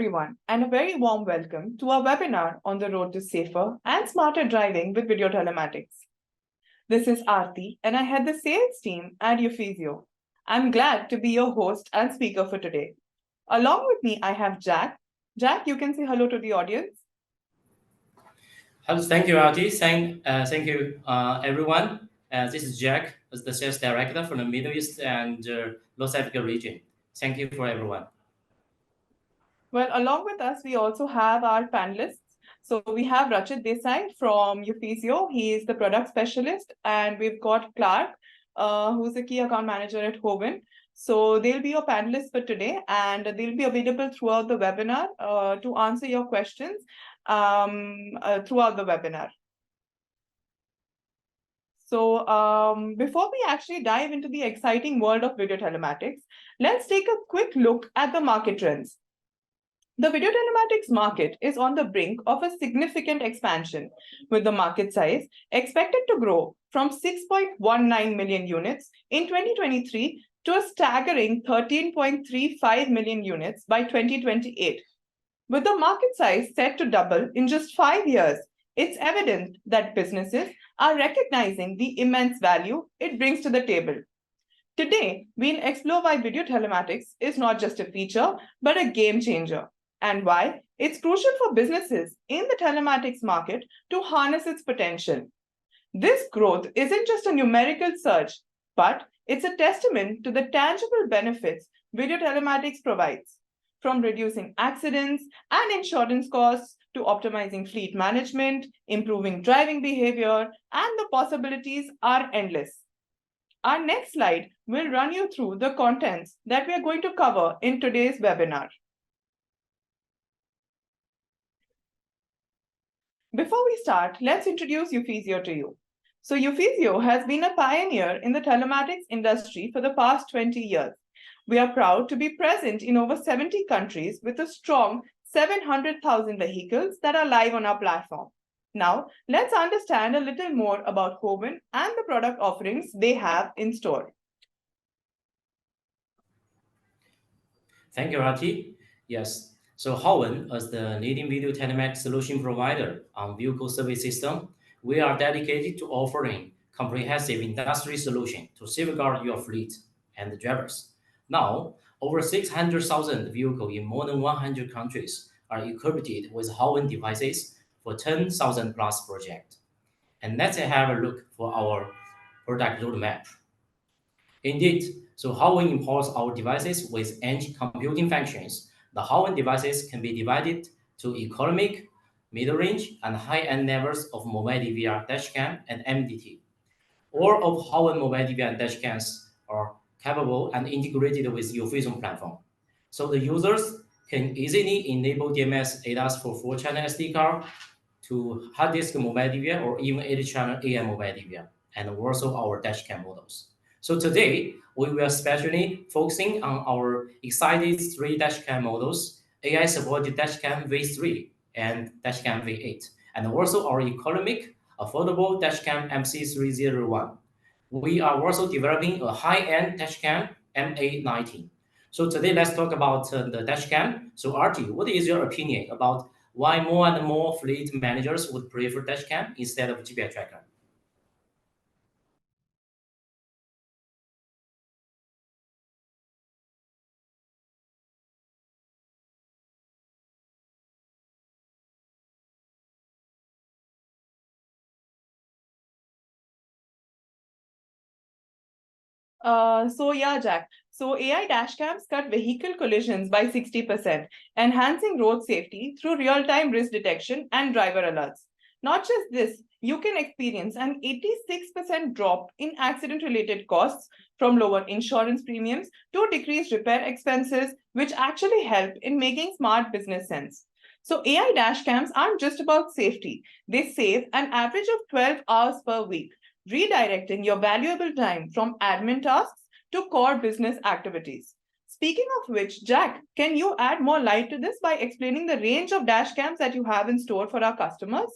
everyone, and a very warm welcome to our webinar on the road to safer and smarter driving with video telematics. This is Aarti, and I head the sales team at Uffizio. I'm glad to be your host and speaker for today. Along with me, I have Jack. Jack, you can say hello to the audience. Hello, thank you, Aarti. Thank you, everyone. This is Jack, the sales director from the Middle East and North Africa region. Thank you for everyone. Well, along with us, we also have our panelists. So we have Rachit Desai from Uffizio. He is the product specialist, and we've got Clark, who's the key account manager at Howen. So they'll be your panelists for today, and they'll be available throughout the webinar to answer your questions throughout the webinar. So before we actually dive into the exciting world of video telematics, let's take a quick look at the market trends. The video telematics market is on the brink of a significant expansion, with the market size expected to grow from 6.19 million units in 2023 to a staggering 13.35 million units by 2028. With the market size set to double in just 5 years, it's evident that businesses are recognizing the immense value it brings to the table. Today, we'll explore why video telematics is not just a feature, but a game changer, and why it's crucial for businesses in the telematics market to harness its potential. This growth isn't just a numerical surge, but it's a testament to the tangible benefits video telematics provides, from reducing accidents and insurance costs to optimizing fleet management, improving driving behavior, and the possibilities are endless. Our next slide will run you through the contents that we are going to cover in today's webinar. Before we start, let's introduce Uffizio to you. So Uffizio has been a pioneer in the telematics industry for the past 20 years. We are proud to be present in over 70 countries with a strong 700,000 vehicles that are live on our platform. Now, let's understand a little more about Howen and the product offerings they have in store. Thank you, Aarti. Yes, so Howen, as the leading video telematics solution provider on vehicle service system, we are dedicated to offering comprehensive industry solution to safeguard your fleet and the drivers. Now, over 600,000 vehicles in more than 100 countries are equipped with Howen devices for 10,000 plus projects. And let's have a look for our product roadmap. Indeed, so Howen empowers our devices with edge computing functions. The Howen devices can be divided to economic, mid-range, and high-end levels of mobile DVR, dashcam, and MDT. All of Howen mobile DVR and dashcams are capable and integrated with Uffizio platform. So the users can easily enable DMS ADAS for 4-channel SD card to hard disk mobile DVR or even 8-channel AM mobile DVR, and also our dashcam models. So today, we will especially focusing on our excited 3 dashcam models, AI-supported dashcam V3 and dashcam V8, and also our economic, affordable dashcam MC301. We are also developing a high-end dashcam MA19. So today, let's talk about the dashcam. So Aarti, what is your opinion about why more and more fleet managers would prefer dashcam instead of GPS tracker? Jack. So AI dashcams cut vehicle collisions by 60%, enhancing road safety through real-time risk detection and driver alerts. Not just this, you can experience an 86% drop in accident-related costs, from lower insurance premiums to decreased repair expenses, which actually help in making smart business sense. So AI dashcams aren't just about safety. They save an average of 12 hours per week, redirecting your valuable time from admin tasks to core business activities. Speaking of which, Jack, can you add more light to this by explaining the range of dash cams that you have in store for our customers?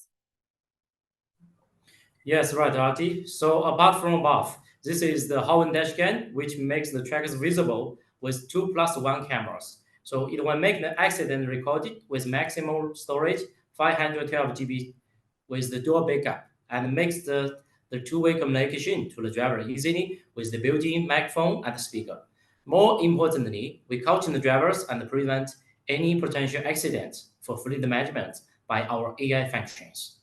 Yes, right, Aarti. So apart from above, this is the Howen dashcam, which makes the trackers visible with 2+1 cameras. So it will make the accident recorded with maximum storage 512 GB with the dual backup and makes the two-way communication to the driver easily with the built-in microphone and speaker. More importantly, we caution the drivers and prevent any potential accidents for fleet management by our AI functions.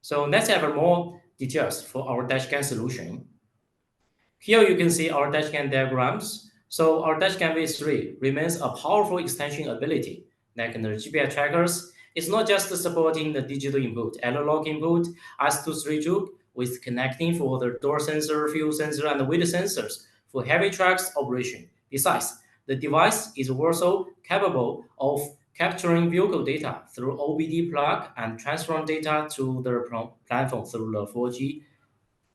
So let's have more details for our dashcam solution. Here you can see our dashcam diagrams. So our dashcam V3 remains a powerful extension ability. Like the GPS trackers, it's not just supporting the digital input, analog input, S232 with connecting for the door sensor, fuel sensor, and the weight sensors for heavy trucks operation. Besides, the device is also capable of capturing vehicle data through OBD plug and transferring data to the platform through the 4G.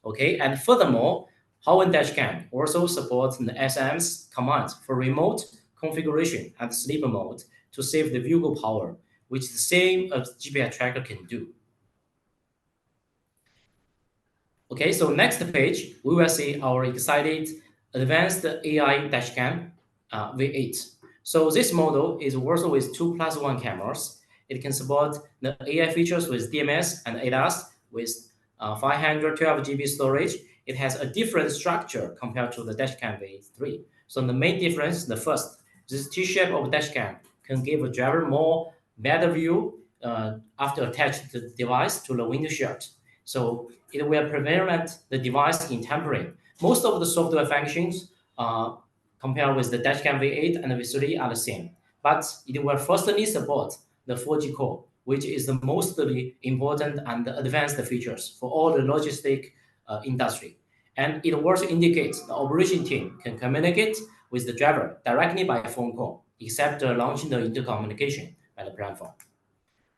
Okay, and furthermore, Howen Dashcam also supports the SM's commands for remote configuration and sleep mode to save the vehicle power, which is the same as GPS tracker can do. Okay, so next page, we will see our excited advanced AI dashcam V8. So this model is also with 2+1 cameras. It can support the AI features with DMS and ADAS with 512 GB storage. It has a different structure compared to the dashcam V3. So the main difference, the first, this T-shape of dashcam can give a driver more better view after attached the device to the windshield. So it will prevent the device in tampering. Most of the software functions compared with the dashcam V8 and V3 are the same, but it will firstly support the 4G core, which is the most important and advanced features for all the logistic industry. And it also indicates the operation team can communicate with the driver directly by phone call, except launching the intercommunication by the platform.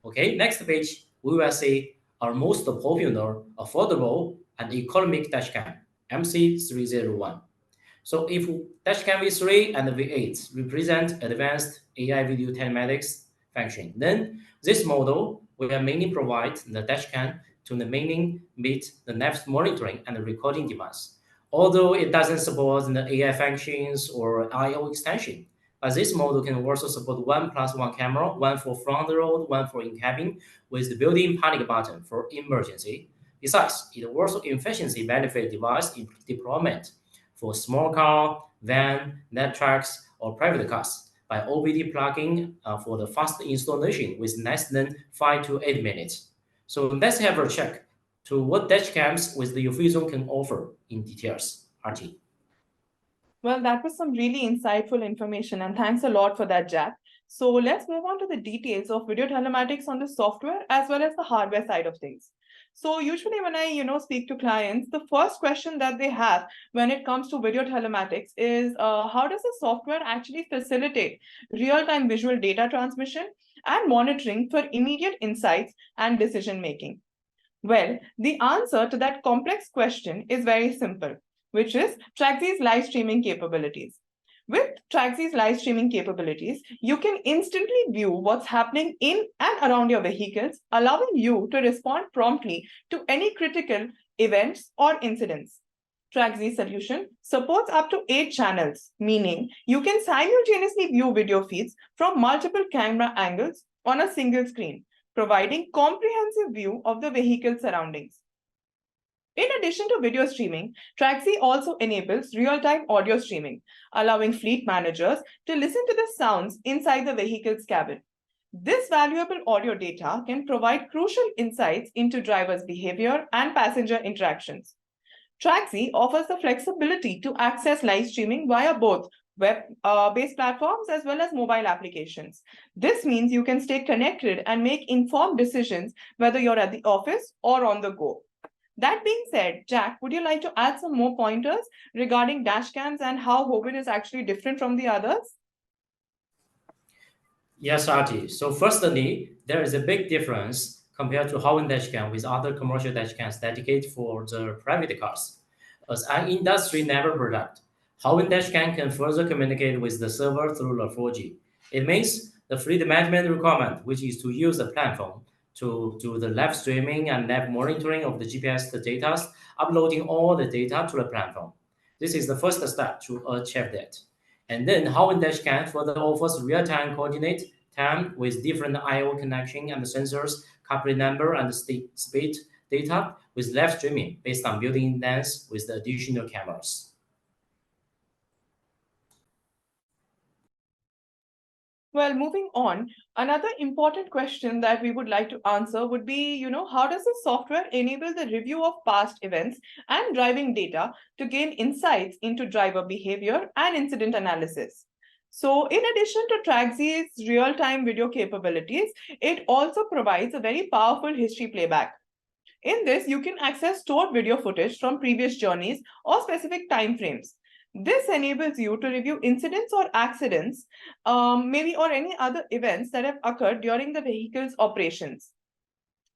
Okay, next page, we will see our most popular, affordable, and economic dashcam, MC301. So if dashcam V3 and V8 represent advanced AI video telematics function, then this model will mainly provide the dashcam to the mainly meet the nav monitoring and recording device. Although it doesn't support the AI functions or I/O extension, but this model can also support 1+1 camera, one for front road, one for in-cabin, with the built-in panic button for emergency. Besides, it also efficiency benefit device deployment for small car, van, net trucks, or private cars by OBD plugging for the fast installation with less than 5 to 8 minutes. So let's have a check to what dashcams with the Uffizio can offer in details. RT. Well, that was some really insightful information, and thanks a lot for that, Jack. So let's move on to the details of video telematics on the software as well as the hardware side of things. So usually when I speak to clients, the first question that they have when it comes to video telematics is how does the software actually facilitate real-time visual data transmission and monitoring for immediate insights and decision making? Well, the answer to that complex question is very simple, which is Traxi's live streaming capabilities. With Traxi's live streaming capabilities, you can instantly view what's happening in and around your vehicles, allowing you to respond promptly to any critical events or incidents. Traxi's solution supports up to 8 channels, meaning you can simultaneously view video feeds from multiple camera angles on a single screen, providing comprehensive view of the vehicle surroundings. In addition to video streaming, Traxi also enables real-time audio streaming, allowing fleet managers to listen to the sounds inside the vehicle's cabin. This valuable audio data can provide crucial insights into drivers' behavior and passenger interactions. Traxi offers the flexibility to access live streaming via both web-based platforms as well as mobile applications. This means you can stay connected and make informed decisions whether you're at the office or on the go. That being said, Jack, would you like to add some more pointers regarding dashcams and how Howen is actually different from the others? Yes, Artie. So firstly, there is a big difference compared to Howen dashcam with other commercial dashcams dedicated for the private cars. As an industry level product, Howen dashcam can further communicate with the server through the 4G. It means the fleet management requirement, which is to use the platform to do the live streaming and live monitoring of the GPS data, uploading all the data to the platform. This is the first step to achieve that. And then Howen Dashcam further offers real-time coordinate time with different I/O connection and sensors, coupling number and speed data with live streaming based on building length with the additional cameras. Well, moving on, another important question that we would like to answer would be, how does the software enable the review of past events and driving data to gain insights into driver behavior and incident analysis? So in addition to Traxy's real-time video capabilities, it also provides a very powerful history playback. In this, you can access stored video footage from previous journeys or specific time frames. This enables you to review incidents or accidents, maybe or any other events that have occurred during the vehicle's operations.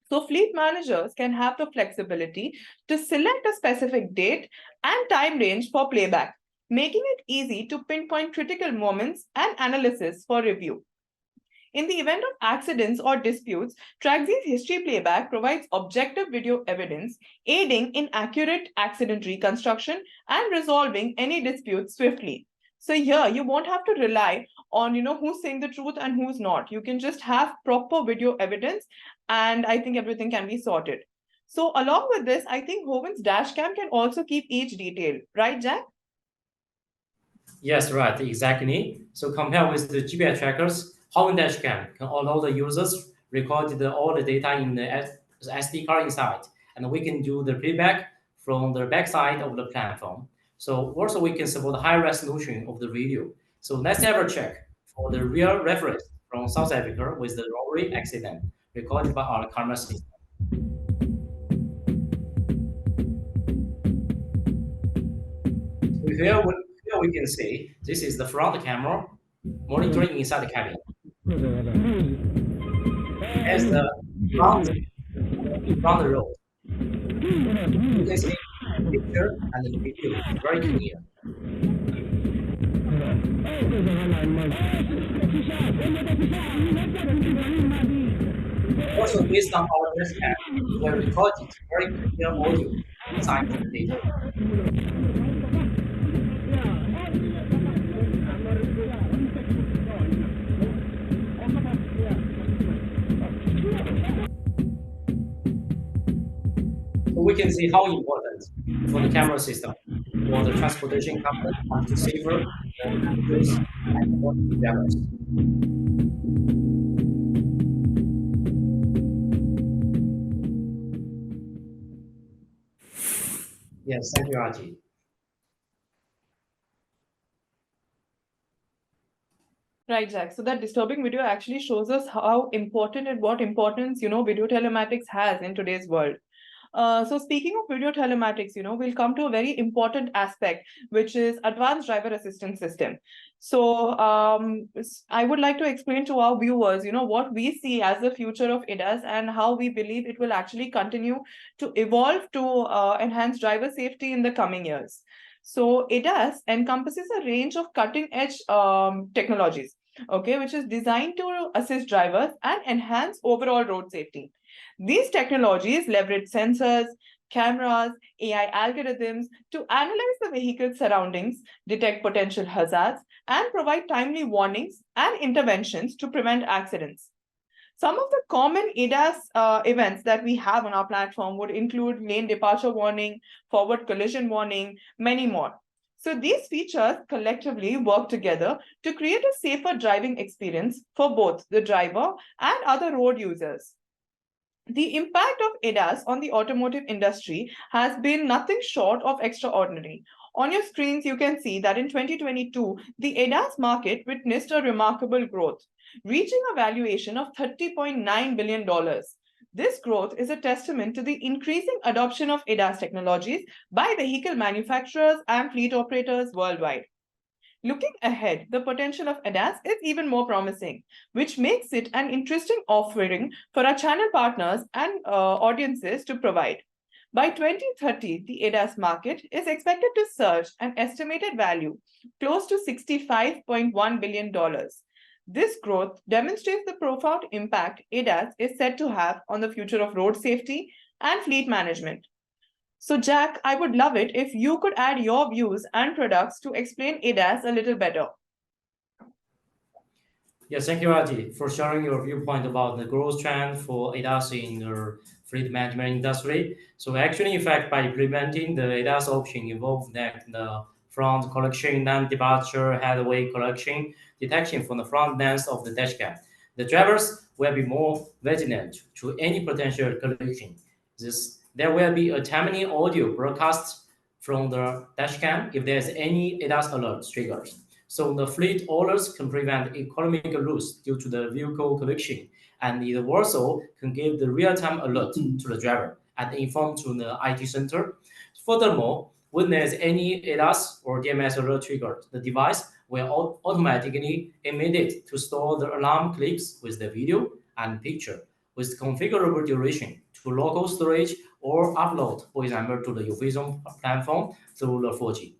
So fleet managers can have the flexibility to select a specific date and time range for playback, making it easy to pinpoint critical moments and analysis for review. In the event of accidents or disputes, Traxy's history playback provides objective video evidence, aiding in accurate accident reconstruction and resolving any disputes swiftly. So here, you won't have to rely on, who's saying the truth and who's not. You can just have proper video evidence, and I think everything can be sorted. So along with this, I think Howen's dashcam can also keep each detail, right, Jack? Yes, right, exactly. So compared with the GPS trackers, Howen Dashcam can allow the users record all the data in the SD card inside, and we can do the playback from the backside of the platform. So also we can support high resolution of the video. So let's have a check for the real reference from South Africa with the robbery accident recorded by our camera system. Here we can see this is the front camera monitoring inside the cabin. As the front from the road, you can see the picture and the video is very clear. Also, based on our test cam, we have recorded very clear audio inside the data. So we can see how important for the camera system for the transportation company to safer for passengers and for drivers. Yes, thank you, Raji. Right, Jack. So that disturbing video actually shows us how important and what importance, video telematics has in today's world. So speaking of video telematics, we'll come to a very important aspect, which is advanced driver assistance system. So I would like to explain to our viewers, what we see as the future of ADAS and how we believe it will actually continue to evolve to enhance driver safety in the coming years. So ADAS encompasses a range of cutting-edge technologies, okay, which is designed to assist drivers and enhance overall road safety. These technologies leverage sensors, cameras, AI algorithms to analyze the vehicle's surroundings, detect potential hazards, and provide timely warnings and interventions to prevent accidents. Some of the common ADAS events that we have on our platform would include lane departure warning, forward collision warning, many more. So these features collectively work together to create a safer driving experience for both the driver and other road users. The impact of ADAS on the automotive industry has been nothing short of extraordinary. On your screens, you can see that in 2022, the ADAS market witnessed a remarkable growth, reaching a valuation of $30.9 billion. This growth is a testament to the increasing adoption of ADAS technologies by vehicle manufacturers and fleet operators worldwide. Looking ahead, the potential of ADAS is even more promising, which makes it an interesting offering for our channel partners and audiences to provide. By 2030, the ADAS market is expected to surge an estimated value close to $65.1 billion. This growth demonstrates the profound impact ADAS is set to have on the future of road safety and fleet management. So, Jack, I would love it if you could add your views and products to explain ADAS a little better. Yes, thank you, Raji, for sharing your viewpoint about the growth trend for ADAS in the fleet management industry. So actually, in fact, by implementing the ADAS option involved that the front collection, non-departure, headway collection, detection from the front lens of the dashcam, the drivers will be more vigilant to any potential collision. There will be a timely audio broadcast from the dashcam if there's any ADAS alert triggers. So the fleet owners can prevent economic loss due to the vehicle collision, and it also can give the real-time alert to the driver and inform to the IT center. Furthermore, when there's any ADAS or DMS alert triggered, the device will automatically immediate to store the alarm clicks with the video and picture with configurable duration to local storage or upload, for example, to the Uffizio platform through the 4G.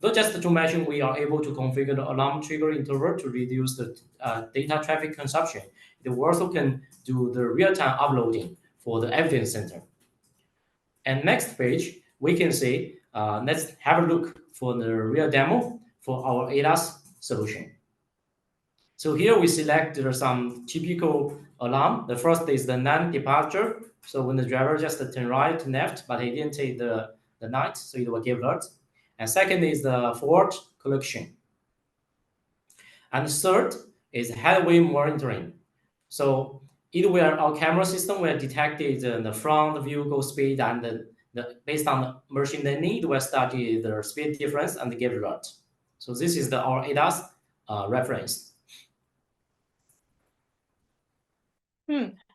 Not just to mention, we are able to configure the alarm trigger interval to reduce the data traffic consumption. It also can do the real-time uploading for the evidence center. And next page, we can see, let's have a look for the real demo for our ADAS solution. So here we select some typical alarm. The first is the non-departure. So when the driver just turn right to left, but he didn't take the night, so it will give alert. And second is the forward collection. And third is headway monitoring. So it will our camera system will detect the front vehicle speed and based on the machine learning, it will study the speed difference and give alert. So this is our ADAS reference.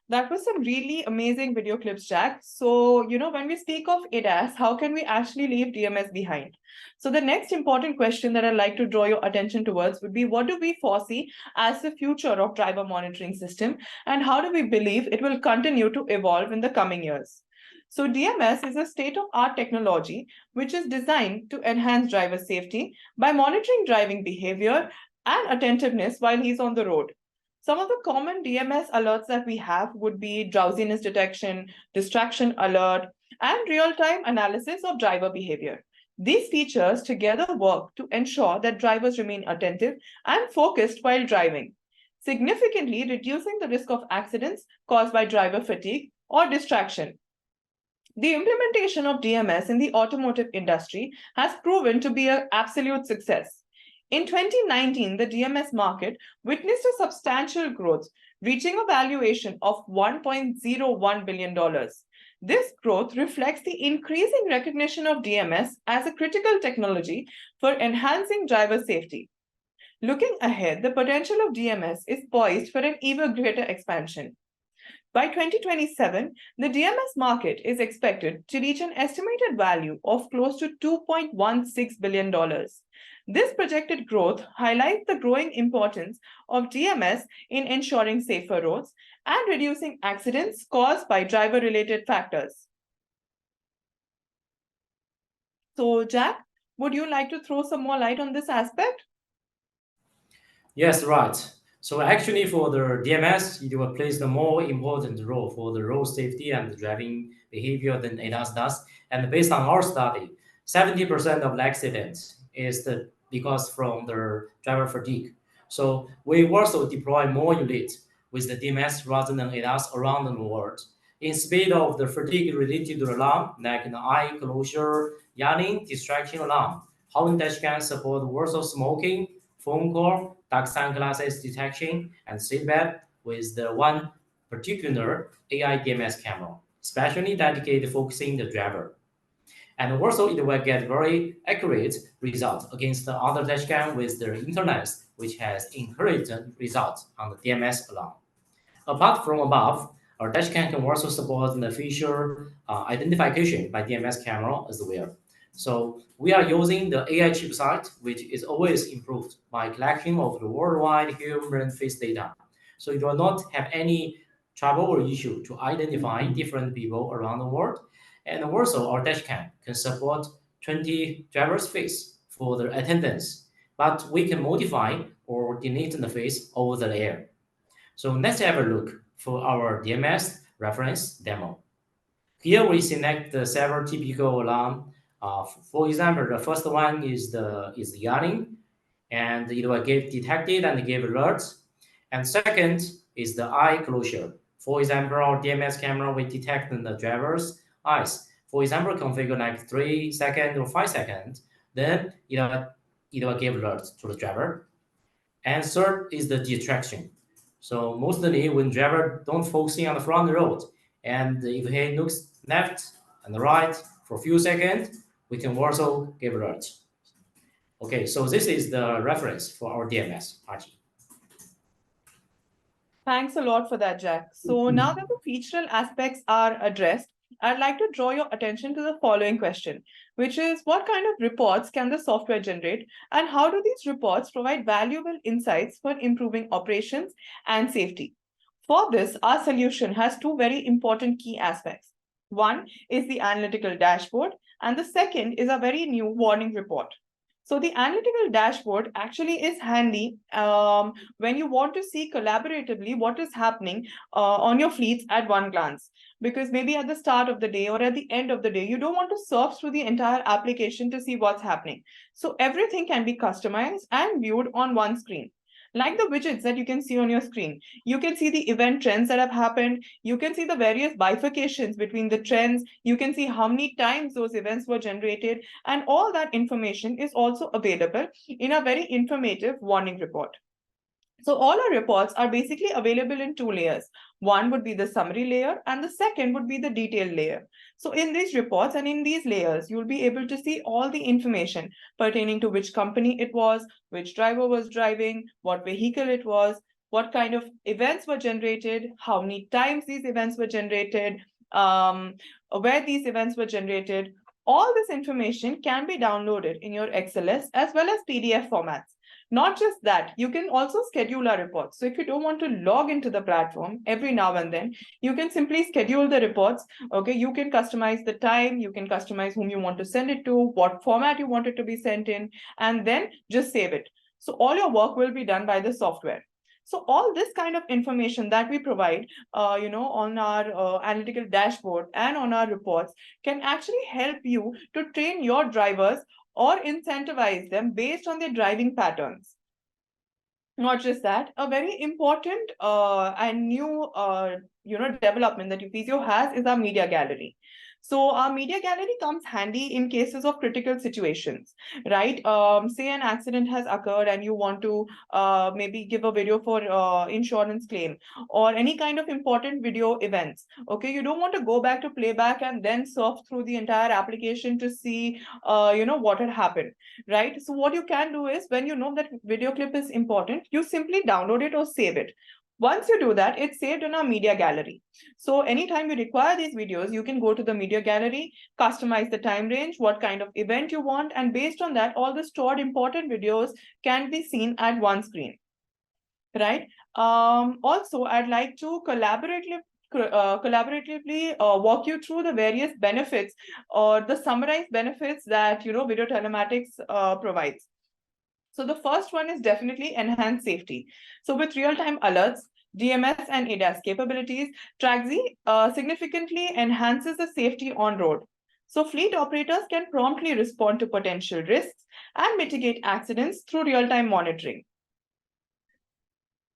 That was some really amazing video clips, Jack. So, when we speak of ADAS, how can we actually leave DMS behind? So, the next important question that I'd like to draw your attention towards would be, what do we foresee as the future of driver monitoring system, and how do we believe it will continue to evolve in the coming years? So, DMS is a state-of-art technology which is designed to enhance driver safety by monitoring driving behavior and attentiveness while he's on the road. Some of the common DMS alerts that we have would be drowsiness detection, distraction alert, and real-time analysis of driver behavior. These features together work to ensure that drivers remain attentive and focused while driving, significantly reducing the risk of accidents caused by driver fatigue or distraction. The implementation of DMS in the automotive industry has proven to be an absolute success. In 2019, the DMS market witnessed a substantial growth, reaching a valuation of $1.01 billion. This growth reflects the increasing recognition of DMS as a critical technology for enhancing driver safety. Looking ahead, the potential of DMS is poised for an even greater expansion. By 2027, the DMS market is expected to reach an estimated value of close to $2.16 billion. This projected growth highlights the growing importance of DMS in ensuring safer roads and reducing accidents caused by driver-related factors. So, Jack, would you like to throw some more light on this aspect? Yes, right. So actually for the DMS, it will play the more important role for the road safety and driving behavior than ADAS does. And based on our study, 70% of the accidents is because from the driver fatigue. So we also deploy more units with the DMS rather than ADAS around the world. Instead of the fatigue-related alarm, like the eye closure, yawning, distraction alarm, Howen dashcam support also smoking, phone call, dark sunglasses detection, and seatbelt with the one particular AI DMS camera, especially dedicated focusing the driver. And also it will get very accurate results against the other dashcam with the internet, which has incorrect results on the DMS alarm. Apart from above, our dashcam can also support the feature identification by DMS camera as well. So we are using the AI chipset, which is always improved by collection of the worldwide human face data. So you will not have any trouble or issue to identify different people around the world. And also our dashcam can support 20 driver's face for the attendance, but we can modify or delete the face over the air. So let's have a look for our DMS reference demo. Here we select the several typical alarm. For example, the first one is the yawning, and it will get detected and give alerts. And second is the eye closure. For example, our DMS camera will detect the driver's eyes. For example, configure like 3 seconds or 5 seconds. Then it will give alert to the driver. And third is the distraction. So mostly when driver don't focusing on the front road, and if he looks left and right for a few seconds, we can also give alert. Okay, so this is the reference for our DMS, Archie. Thanks a lot for that, Jack. So now that the featural aspects are addressed, I'd like to draw your attention to the following question, which is what kind of reports can the software generate and how do these reports provide valuable insights for improving operations and safety? For this, our solution has two very important key aspects. One is the analytical dashboard, and the second is a very new warning report. So the analytical dashboard actually is handy when you want to see collaboratively what is happening on your fleets at one glance. Because maybe at the start of the day or at the end of the day, you don't want to surf through the entire application to see what's happening. So everything can be customized and viewed on one screen. Like the widgets that you can see on your screen, you can see the event trends that have happened. You can see the various bifurcations between the trends. You can see how many times those events were generated. And all that information is also available in a very informative warning report. So all our reports are basically available in two layers. One would be the summary layer and the second would be the detailed layer. So in these reports and in these layers, you'll be able to see all the information pertaining to which company it was, which driver was driving, what vehicle it was, what kind of events were generated, how many times these events were generated, where these events were generated. All this information can be downloaded in your XLS as well as PDF formats. Not just that, you can also schedule our reports. So if you don't want to log into the platform every now and then, you can simply schedule the reports. Okay, you can customize the time, you can customize whom you want to send it to, what format you want it to be sent in, and then just save it. So all your work will be done by the software. So all this kind of information that we provide, on our analytical dashboard and on our reports can actually help you to train your drivers or incentivize them based on their driving patterns. Not just that, a very important and new development that Uffizio has is our media gallery. So our media gallery comes handy in cases of critical situations, right? Say an accident has occurred and you want to maybe give a video for insurance claim or any kind of important video events. Okay, you don't want to go back to playback and then surf through the entire application to see, what had happened, right? So what you can do is when you know that video clip is important, you simply download it or save it. Once you do that, it's saved in our media gallery. So anytime you require these videos, you can go to the media gallery, customize the time range, what kind of event you want, and based on that, all the stored important videos can be seen at one screen, right? Also, I'd like to collaboratively walk you through the various benefits or the summarized benefits that video telematics provides. So the first one is definitely enhanced safety. So with real-time alerts, DMS and ADAS capabilities, TrackZ significantly enhances the safety on road. So fleet operators can promptly respond to potential risks and mitigate accidents through real-time monitoring.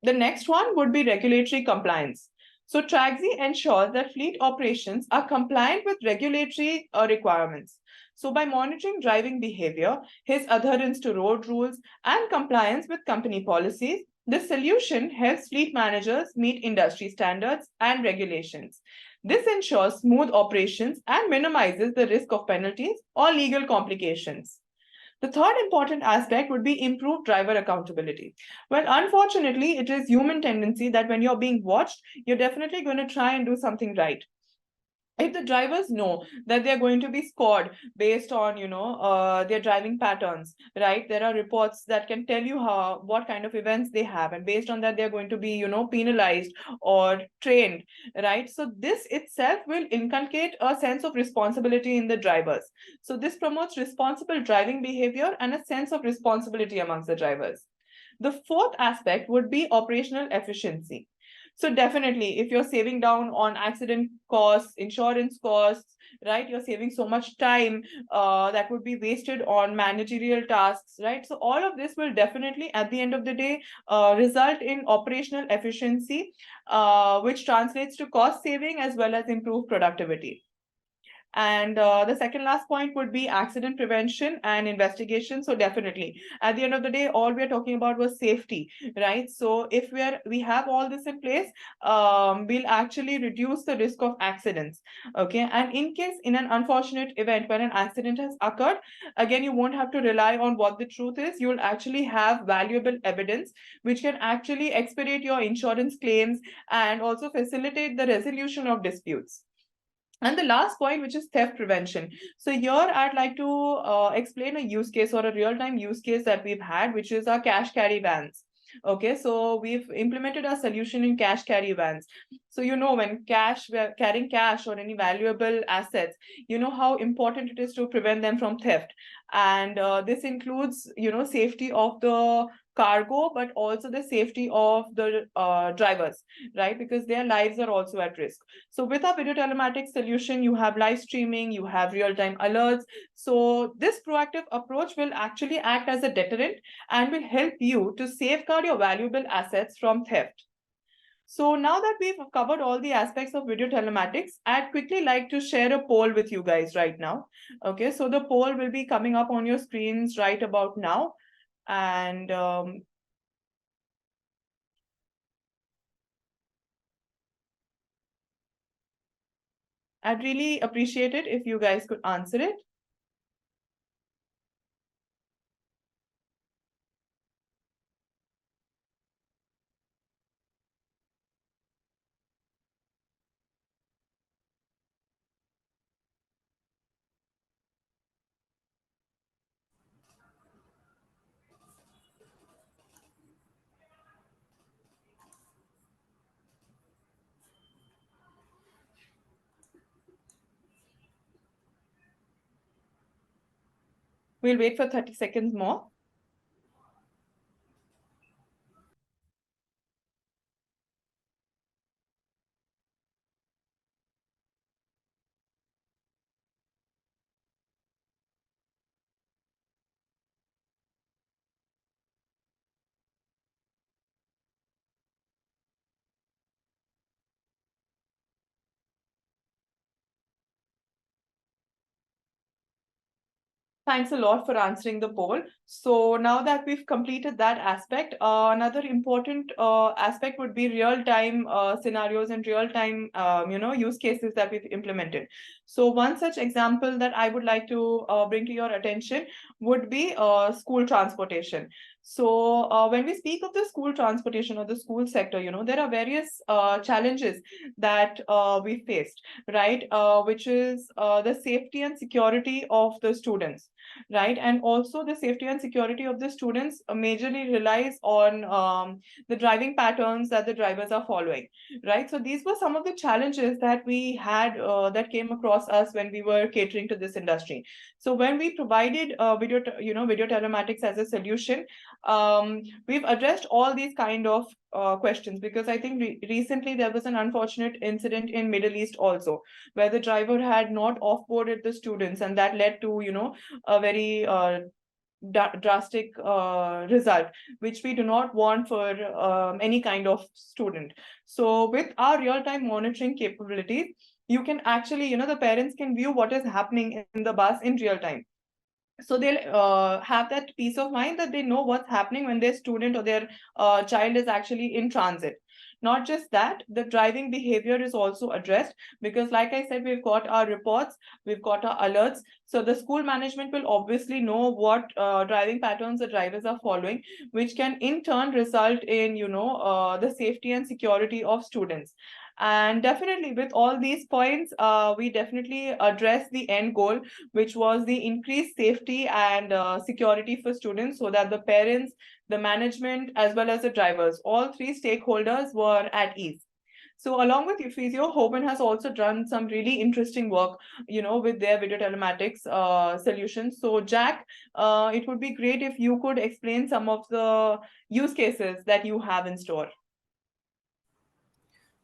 The next one would be regulatory compliance. So TrackZ ensures that fleet operations are compliant with regulatory requirements. So by monitoring driving behavior, his adherence to road rules, and compliance with company policies, this solution helps fleet managers meet industry standards and regulations. This ensures smooth operations and minimizes the risk of penalties or legal complications. The third important aspect would be improved driver accountability. Well, unfortunately, it is human tendency that when you're being watched, you're definitely going to try and do something right. If the drivers know that they're going to be scored based on their driving patterns, right? There are reports that can tell you what kind of events they have, and based on that they're going to be penalized or trained, right? So this itself will inculcate a sense of responsibility in the drivers. So this promotes responsible driving behavior and a sense of responsibility amongst the drivers. The fourth aspect would be operational efficiency. So definitely, if you're saving down on accident costs, insurance costs, right, you're saving so much time that would be wasted on managerial tasks, right? So all of this will definitely, at the end of the day, result in operational efficiency, which translates to cost saving as well as improved productivity. And the second last point would be accident prevention and investigation. So definitely, at the end of the day, all we are talking about was safety, right? So if we have all this in place, we'll actually reduce the risk of accidents. Okay, and in case in an unfortunate event when an accident has occurred, again, you won't have to rely on what the truth is. You'll actually have valuable evidence which can actually expedite your insurance claims and also facilitate the resolution of disputes. And the last point, which is theft prevention. So here I'd like to explain a use case or a real-time use case that we've had, which is our cash carry vans. Okay, so we've implemented a solution in cash carry vans. So when we're carrying cash or any valuable assets, you know how important it is to prevent them from theft. And this includes, safety of the cargo, but also the safety of the drivers, right? Because their lives are also at risk. So with our video telematics solution, you have live streaming, you have real-time alerts. So this proactive approach will actually act as a deterrent and will help you to safeguard your valuable assets from theft. So now that we've covered all the aspects of video telematics, I'd quickly like to share a poll with you guys right now. Okay, so the poll will be coming up on your screens right about now. And I'd really appreciate it if you guys could answer it. We'll wait for 30 seconds more. Thanks a lot for answering the poll. So now that we've completed that aspect, another important aspect would be real-time scenarios and real-time, use cases that we've implemented. So one such example that I would like to bring to your attention would be school transportation. So when we speak of the school transportation or the school sector, there are various challenges that we faced, right? Which is the safety and security of the students, right? And also the safety and security of the students majorly relies on the driving patterns that the drivers are following, right? So these were some of the challenges that we had that came across us when we were catering to this industry. So when we provided video telematics as a solution, we've addressed all these kind of questions, because I think recently there was an unfortunate incident in Middle East also, where the driver had not offboarded the students, and that led to a very drastic result, which we do not want for any kind of student. So with our real-time monitoring capabilities, you can actually, the parents can view what is happening in the bus in real time. So they'll have that peace of mind that they know what's happening when their student or their child is actually in transit. Not just that, the driving behavior is also addressed, because like I said, we've got our reports, we've got our alerts. So the school management will obviously know what driving patterns the drivers are following, which can in turn result in, the safety and security of students. And definitely with all these points, we definitely address the end goal, which was the increased safety and security for students, so that the parents, the management, as well as the drivers, all three stakeholders were at ease. So along with Uffizio, Howen has also done some really interesting work, with their video telematics solutions. So Jack, it would be great if you could explain some of the use cases that you have in store.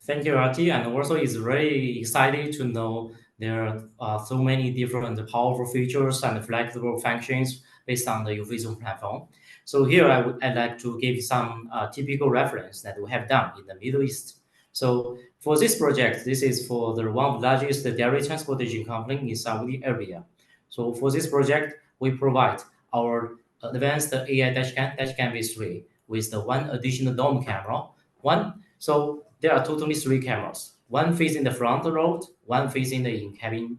Thank you, Rati. And also, it's very exciting to know there are so many different powerful features and flexible functions based on the Uffizio platform. So here, I'd like to give some typical reference that we have done in the Middle East. So for this project, this is for the one of the largest dairy transportation company in Saudi Arabia. So for this project, we provide our advanced AI dashcam V3 with the one additional dome camera. So there are totally three cameras, one facing the front road, one facing the in-cabin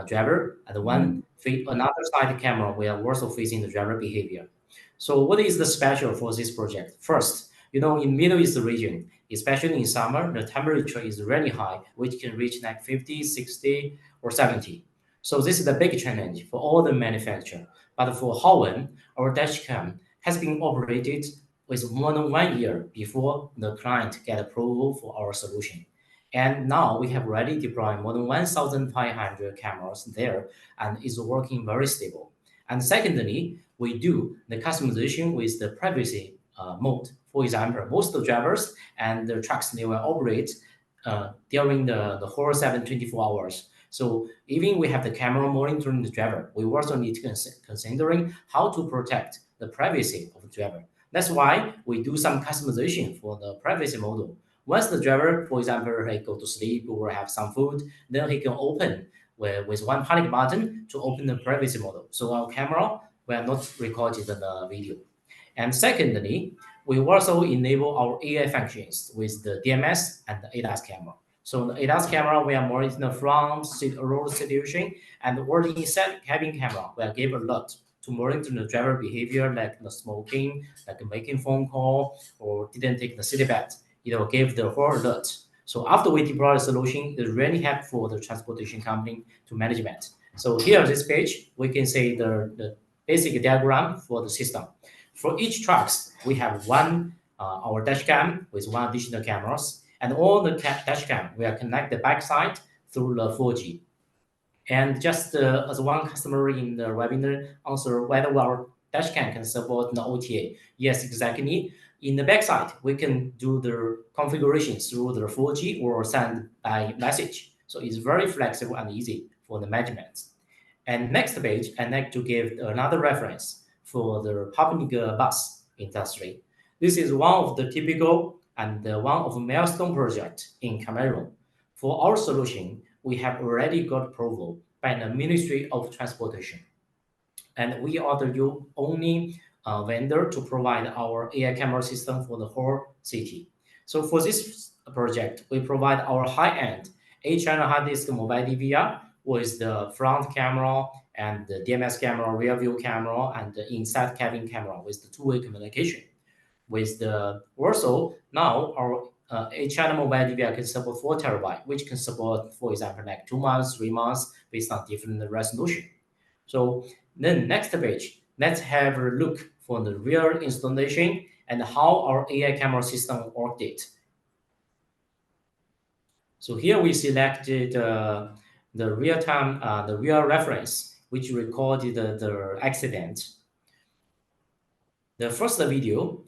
driver, and another side camera we are also facing the driver behavior. So what is the special for this project? First, in Middle East region, especially in summer, the temperature is really high, which can reach like 50, 60, or 70. So this is the big challenge for all the manufacturer. But for Howen, our dashcam has been operated with more than 1 year before the client get approval for our solution. And now we have already deployed more than 1,500 cameras there and is working very stable. And secondly, we do the customization with the privacy mode. For example, most of the drivers and the trucks, they will operate during the whole 24 hours. So even we have the camera monitoring the driver, we also need to considering how to protect the privacy of the driver. That's why we do some customization for the privacy model. Once the driver, for example, he go to sleep or have some food, then he can open with one panic button to open the privacy model. So our camera will not record the video. And secondly, we also enable our AI functions with the DMS and the ADAS camera. So the ADAS camera, we are more in the front seat road situation, and the working inside cabin camera will give alert to monitor the driver behavior, like the smoking, like making phone call, or didn't take the city belt. It will give the whole alert. So after we deploy the solution, it really help for the transportation company to management. So here on this page, we can see the basic diagram for the system. For each trucks, we have one our dash cam with one additional cameras, and all the dash cam will connect the backside through the 4G. And just as one customer in the webinar answer whether our dashcam can support the OTA. Yes, exactly. In the backside, we can do the configuration through the 4G or send by message. So it's very flexible and easy for the management. And next page, I'd like to give another reference for the public bus industry. This is one of the typical and one of the milestone project in Cameroon. For our solution, we have already got approval by the Ministry of Transportation. And we are the only vendor to provide our AI camera system for the whole city. So for this project, we provide our high-end 8-channel hard disk mobile DVR with the front camera and the DMS camera, rear view camera, and the inside cabin camera with the two-way communication. With the also now our 8-channel mobile DVR can support 4 terabyte, which can support, for example, like 2 months, 3 months, based on different resolution. So then next page, let's have a look for the real installation and how our AI camera system worked it. So here we selected the real-time, the real reference, which recorded the accident. The first video,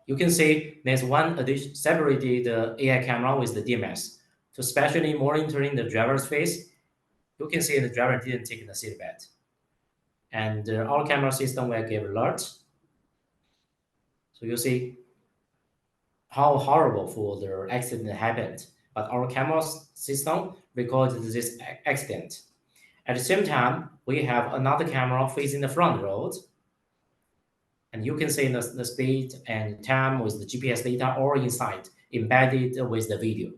you can see there's one addition separated AI camera with the DMS to specially monitoring the driver's face. You can see the driver didn't take the seat belt. And our camera system will give alerts. So you see how horrible for the accident happened. But our camera system recorded this accident. At the same time, we have another camera facing the front road. And you can see the speed and time with the GPS data all inside, embedded with the video.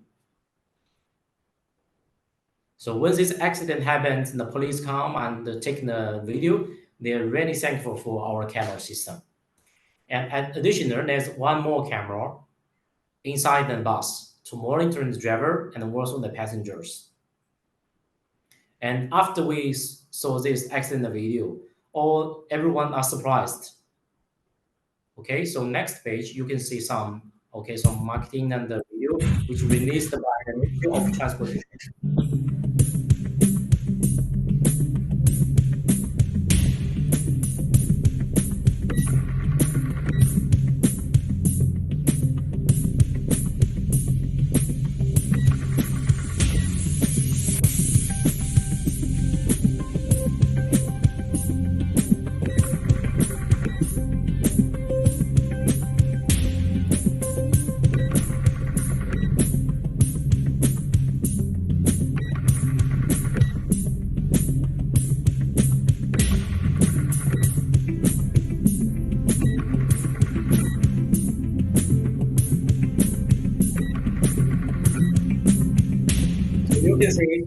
So when this accident happens, the police come and take the video, they're really thankful for our camera system. And additionally, there's one more camera inside the bus to monitor the driver and also the passengers. And after we saw this accident video, everyone are surprised. Okay, so next page, you can see some marketing and the video which released by the Ministry of Transportation. you can see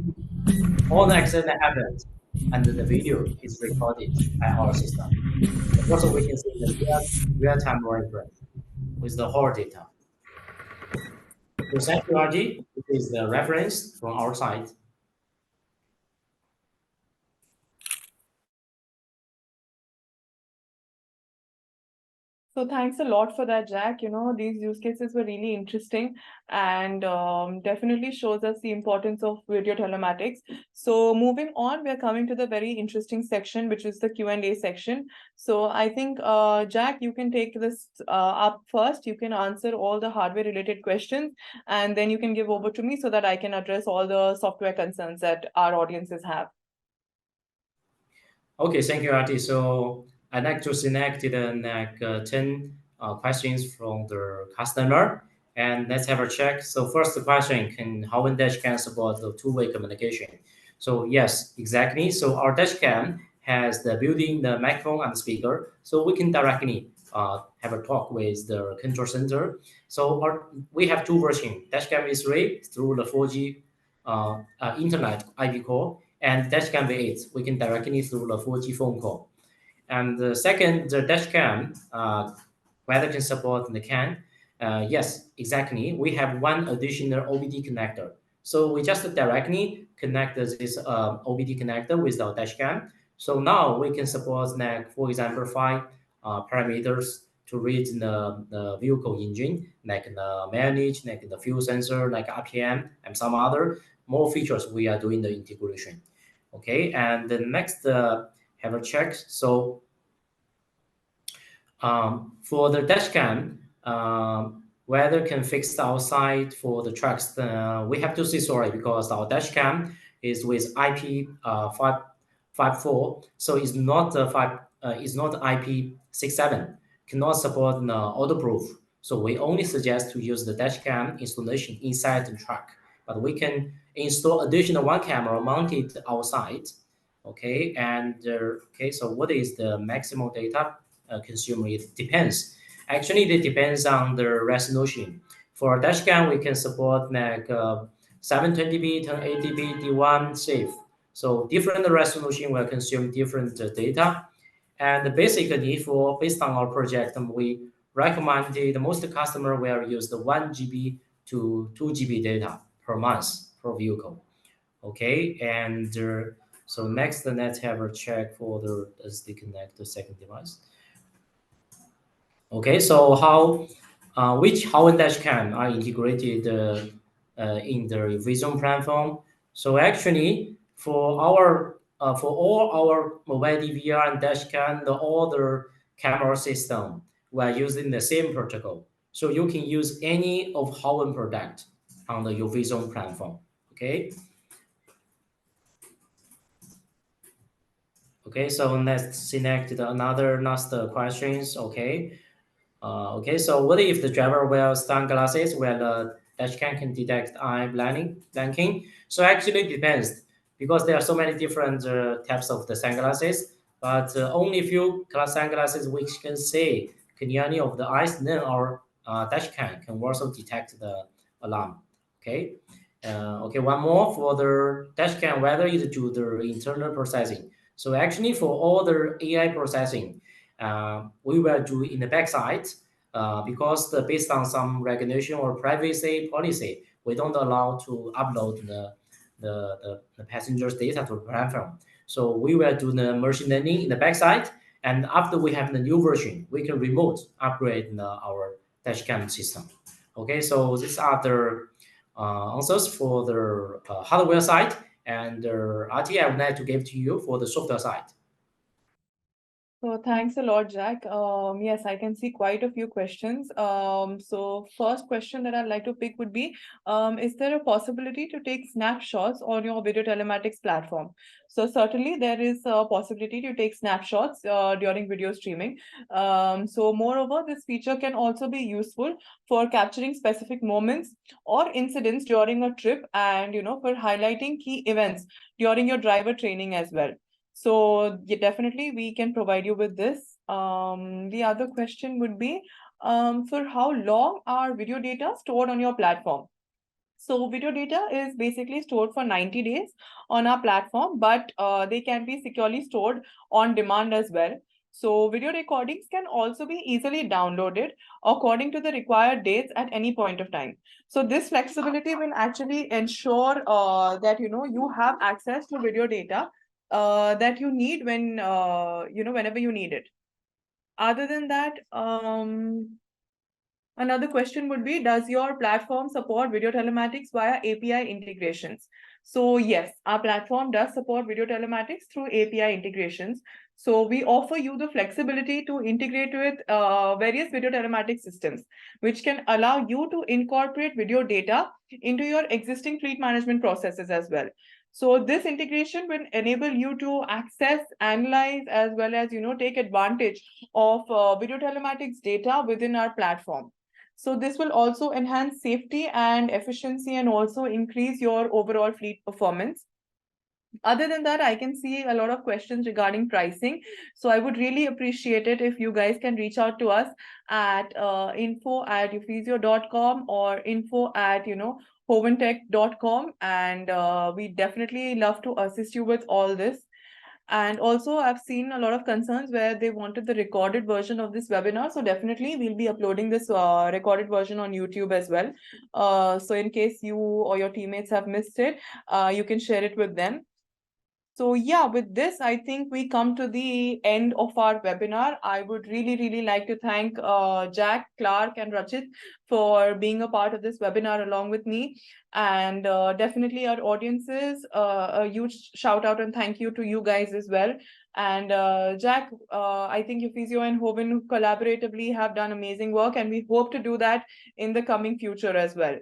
all the accident happens, and the video is recorded by our system. Also, we can see the real-time reference with the whole data. So thank you, RG. This is the reference from our side. So thanks a lot for that, Jack. These use cases were really interesting and definitely shows us the importance of video telematics. So moving on, we're coming to the very interesting section, which is the Q&A section. So I think, Jack, you can take this up first. You can answer all the hardware related questions, and then you can give over to me so that I can address all the software concerns that our audiences have. Okay, thank you, Artie. So I'd like to select the 10 questions from the customer, and let's have a check. So first question, can Howen Dashcam support the two-way communication? So yes, exactly. So our dashcam has the built-in the microphone and speaker, so we can directly have a talk with the control center. So we have two versions. Dashcam is read through the 4G internet IP call, and dashcam V8 we can directly through the 4G phone call. And the second, the dashcam, whether can support the CAN. Yes, exactly. We have one additional OBD connector. So we just directly connect this OBD connector with our dashcam. So now we can support, like, for example, 5 parameters to read the vehicle engine, like the mileage, like the fuel sensor, like RPM, and some other more features we are doing the integration. Okay, and the next have a check. So for the dashcam, weather can fix outside for the trucks. We have to say sorry because our dashcam is with IP 554, so it's not it's not IP67. Cannot support the autoproof. So we only suggest to use the dashcam installation inside the truck, but we can install additional one camera mounted outside. Okay, and okay, so what is the maximum data consumer? It depends. Actually, it depends on the resolution. For dashcam, we can support like 720p, 1080p, D1 safe. So different resolution will consume different data. And basically, for based on our project, we recommended most customer will use the 1 GB to 2 GB data per month per vehicle. Okay, and so next, let's have a check for the SD connect the second device. Okay, so which Howen dashcam are integrated in the Vision platform? So actually, for all our mobile DVR and dashcam, the other camera system, we are using the same protocol. So you can use any of Howen product on the Vision platform. Okay. Okay, so let's select another last questions. Okay. Okay, so what if the driver wears sunglasses where the dashcam can detect eye blanking? So actually it depends because there are so many different types of the sunglasses, but only few class sunglasses which can see clearly of the eyes, then our dashcam can also detect the alarm. Okay. Okay, one more for the dashcam, whether it do the internal processing. So actually for all the AI processing, we will do in the backside because based on some regulation or privacy policy, we don't allow to upload the passenger's data to the platform. So we will do the machine learning in the backside, and after we have the new version, we can remote upgrade our dashcam system. Okay, so these are the answers for the hardware side, and RT I would like to give to you for the software side. So thanks a lot, Jack. Yes, I can see quite a few questions. So first question that I'd like to pick would be, is there a possibility to take snapshots on your video telematics platform? So certainly there is a possibility to take snapshots during video streaming. So moreover, this feature can also be useful for capturing specific moments or incidents during a trip and, for highlighting key events during your driver training as well. So yeah, definitely we can provide you with this. The other question would be, for how long are video data stored on your platform? So video data is basically stored for 90 days on our platform, but they can be securely stored on demand as well. So video recordings can also be easily downloaded according to the required dates at any point of time. So this flexibility will actually ensure that you have access to video data that you need when whenever you need it. Other than that, another question would be, does your platform support video telematics via API integrations? So yes, our platform does support video telematics through API integrations. So we offer you the flexibility to integrate with various video telematics systems, which can allow you to incorporate video data into your existing fleet management processes as well. So this integration will enable you to access, analyze, as well as take advantage of video telematics data within our platform. So this will also enhance safety and efficiency and also increase your overall fleet performance. Other than that, I can see a lot of questions regarding pricing. So I would really appreciate it if you guys can reach out to us at info@uffizio.com or info@hoventech.com. And we definitely love to assist you with all this. And also, I've seen a lot of concerns where they wanted the recorded version of this webinar. So definitely, we'll be uploading this recorded version on YouTube as well. So in case you or your teammates have missed it, you can share it with them. So yeah, with this, I think we come to the end of our webinar. I would really, really like to thank Jack, Clark, and Rachit for being a part of this webinar along with me. And definitely our audiences, a huge shout out and thank you to you guys as well. And Jack, I think Uffizio and Howen collaboratively have done amazing work, and we hope to do that in the coming future as well.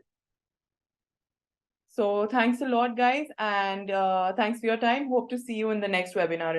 So thanks a lot, guys, and thanks for your time. Hope to see you in the next webinar.